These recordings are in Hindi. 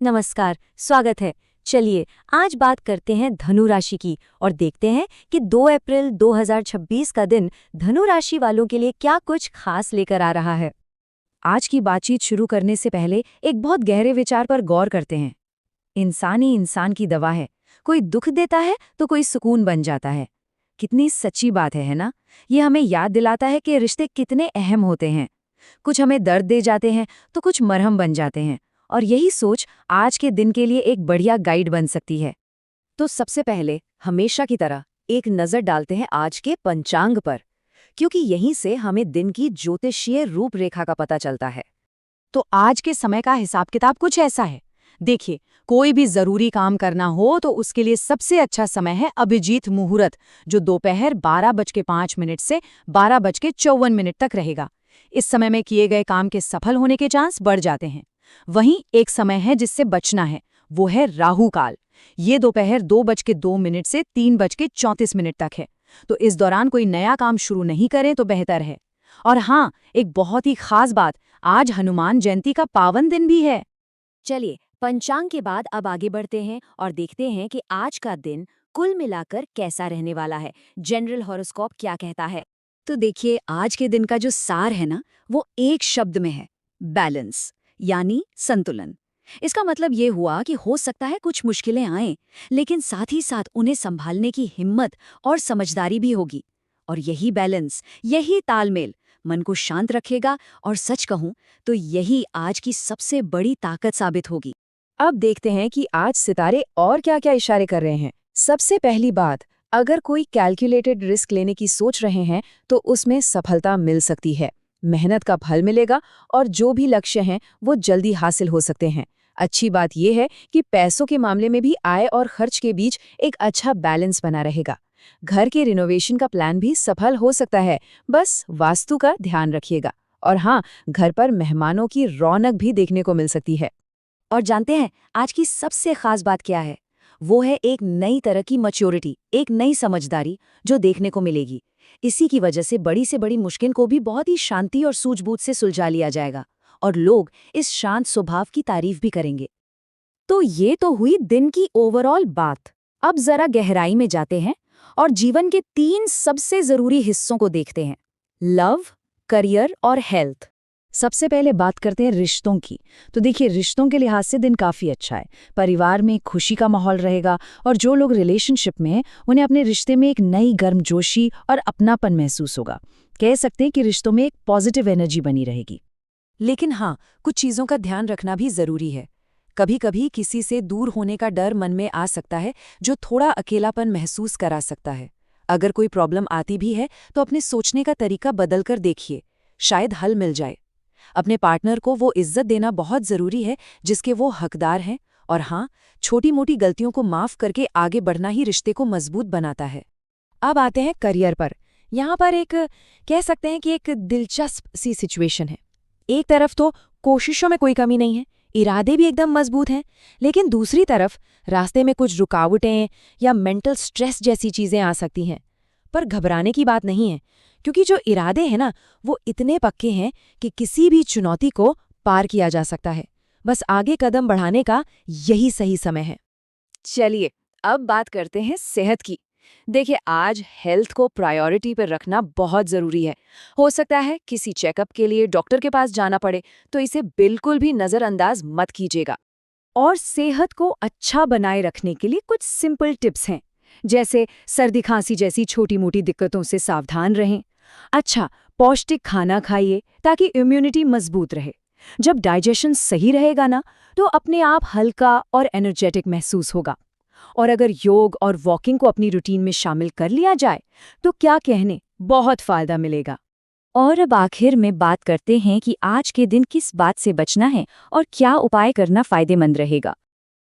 नमस्कार, स्वागत है। चलिए आज बात करते हैं धनु राशि की और देखते हैं कि 2 अप्रैल 2026 का दिन धनु राशि वालों के लिए क्या कुछ खास लेकर आ रहा है। आज की बातचीत शुरू करने से पहले एक बहुत गहरे विचार पर गौर करते हैं। इंसान ही इंसान की दवा है, कोई दुख देता है तो कोई सुकून बन जाता है। कितनी सच्ची बात है ना? ये हमें याद दिलाता है कि रिश्ते कितने अहम होते हैं। कुछ हमें दर्द दे जाते हैं तो कुछ मरहम बन जाते हैं, और यही सोच आज के दिन के लिए एक बढ़िया गाइड बन सकती है। तो सबसे पहले हमेशा की तरह एक नज़र डालते हैं आज के पंचांग पर, क्योंकि यहीं से हमें दिन की ज्योतिषीय रूपरेखा का पता चलता है। तो आज के समय का हिसाब किताब कुछ ऐसा है। देखिए, कोई भी जरूरी काम करना हो तो उसके लिए सबसे अच्छा समय है अभिजीत मुहूर्त, जो दोपहर 12:05 से 12:54 तक रहेगा। इस समय में किए गए काम के सफल होने के चांस बढ़ जाते हैं। वहीं एक समय है जिससे बचना है, वो है राहु काल। ये दोपहर 2:02 से 3:34 तक है। तो इस दौरान कोई नया काम शुरू नहीं करें तो बेहतर है। और हाँ, एक बहुत ही खास बात, आज हनुमान जयंती का पावन दिन भी है। चलिए पंचांग के बाद अब आगे बढ़ते हैं और देखते हैं कि आज का दिन कुल मिलाकर कैसा रहने वाला है। जनरल हॉरोस्कोप क्या कहता है? तो देखिए, आज के दिन का जो सार है ना, वो एक शब्द में है, बैलेंस, यानी संतुलन। इसका मतलब ये हुआ कि हो सकता है कुछ मुश्किलें आएं, लेकिन साथ ही साथ उन्हें संभालने की हिम्मत और समझदारी भी होगी। और यही बैलेंस, यही तालमेल मन को शांत रखेगा, और सच कहूं तो यही आज की सबसे बड़ी ताकत साबित होगी। अब देखते हैं कि आज सितारे और क्या-क्या इशारे कर रहे हैं। सबसे पहली बात, अगर कोई कैलकुलेटेड रिस्क लेने की सोच रहे हैं तो उसमें सफलता मिल सकती है। मेहनत का फल मिलेगा और जो भी लक्ष्य हैं वो जल्दी हासिल हो सकते हैं। अच्छी बात यह है कि पैसों के मामले में भी आय और खर्च के बीच एक अच्छा बैलेंस बना रहेगा। घर के रिनोवेशन का प्लान भी सफल हो सकता है, बस वास्तु का ध्यान रखिएगा। और हाँ, घर पर मेहमानों की रौनक भी देखने को मिल सकती है। और जानते हैं आज की सबसे खास बात क्या है? वो है एक नई तरह की मैच्योरिटी, एक नई समझदारी जो देखने को मिलेगी। इसी की वजह से बड़ी मुश्किल को भी बहुत ही शांति और सूझबूझ से सुलझा लिया जाएगा, और लोग इस शांत स्वभाव की तारीफ भी करेंगे। तो ये तो हुई दिन की ओवरऑल बात। अब जरा गहराई में जाते हैं और जीवन के 3 सबसे जरूरी हिस्सों को देखते हैं: लव, करियर और हेल्थ। सबसे पहले बात करते हैं रिश्तों की। तो देखिए, रिश्तों के लिहाज से दिन काफ़ी अच्छा है। परिवार में खुशी का माहौल रहेगा, और जो लोग रिलेशनशिप में हैं उन्हें अपने रिश्ते में एक नई गर्मजोशी और अपनापन महसूस होगा। कह सकते हैं कि रिश्तों में एक पॉजिटिव एनर्जी बनी रहेगी। लेकिन हाँ, कुछ चीज़ों का ध्यान रखना भी ज़रूरी है। कभी कभी किसी से दूर होने का डर मन में आ सकता है, जो थोड़ा अकेलापन महसूस करा सकता है। अगर कोई प्रॉब्लम आती भी है तो अपने सोचने का तरीका बदल कर देखिए, शायद हल मिल जाए। अपने पार्टनर को वो इज्जत देना बहुत ज़रूरी है जिसके वो हकदार हैं, और हाँ, छोटी मोटी गलतियों को माफ़ करके आगे बढ़ना ही रिश्ते को मजबूत बनाता है। अब आते हैं करियर पर। यहाँ पर कह सकते हैं कि एक दिलचस्प सी सिचुएशन है। एक तरफ तो कोशिशों में कोई कमी नहीं है, इरादे भी एकदम मजबूत हैं, लेकिन दूसरी तरफ रास्ते में कुछ रुकावटें या मेंटल स्ट्रेस जैसी चीज़ें आ सकती हैं। पर घबराने की बात नहीं है, क्योंकि जो इरादे हैं ना, वो इतने पक्के हैं कि किसी भी चुनौती को पार किया जा सकता है। बस आगे कदम बढ़ाने का यही सही समय है। चलिए अब बात करते हैं सेहत की। देखिए, आज हेल्थ को प्रायोरिटी पर रखना बहुत ज़रूरी है। हो सकता है किसी चेकअप के लिए डॉक्टर के पास जाना पड़े, तो इसे बिल्कुल भी नज़रअंदाज मत कीजिएगा। और सेहत को अच्छा बनाए रखने के लिए कुछ सिंपल टिप्स हैं, जैसे सर्दी खांसी जैसी छोटी मोटी दिक्कतों से सावधान रहें। अच्छा, पौष्टिक खाना खाइए ताकि इम्यूनिटी मजबूत रहे। जब डाइजेशन सही रहेगा ना, तो अपने आप हल्का और एनर्जेटिक महसूस होगा। और अगर योग और वॉकिंग को अपनी रूटीन में शामिल कर लिया जाए तो क्या कहने, बहुत फायदा मिलेगा। और अब आखिर में बात करते हैं कि आज के दिन किस बात से बचना है और क्या उपाय करना फायदेमंद रहेगा।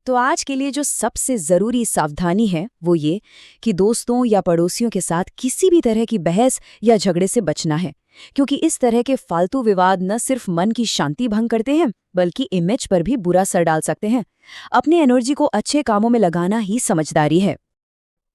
तो आज के लिए जो सबसे ज़रूरी सावधानी है वो ये कि दोस्तों या पड़ोसियों के साथ किसी भी तरह की बहस या झगड़े से बचना है, क्योंकि इस तरह के फालतू विवाद न सिर्फ मन की शांति भंग करते हैं, बल्कि इमेज पर भी बुरा असर डाल सकते हैं। अपनी एनर्जी को अच्छे कामों में लगाना ही समझदारी है।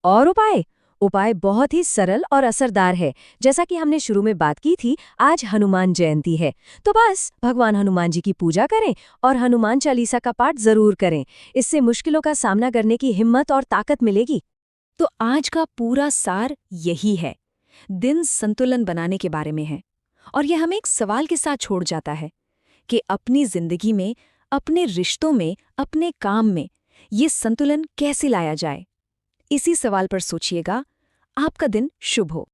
और उपाय उपाय बहुत ही सरल और असरदार है। जैसा कि हमने शुरू में बात की थी, आज हनुमान जयंती है, तो बस भगवान हनुमान जी की पूजा करें और हनुमान चालीसा का पाठ जरूर करें। इससे मुश्किलों का सामना करने की हिम्मत और ताकत मिलेगी। तो आज का पूरा सार यही है, दिन संतुलन बनाने के बारे में है। और यह हमें एक सवाल के साथ छोड़ जाता है कि अपनी जिंदगी में, अपने रिश्तों में, अपने काम में ये संतुलन कैसे लाया जाए। इसी सवाल पर सोचिएगा। आपका दिन शुभ हो।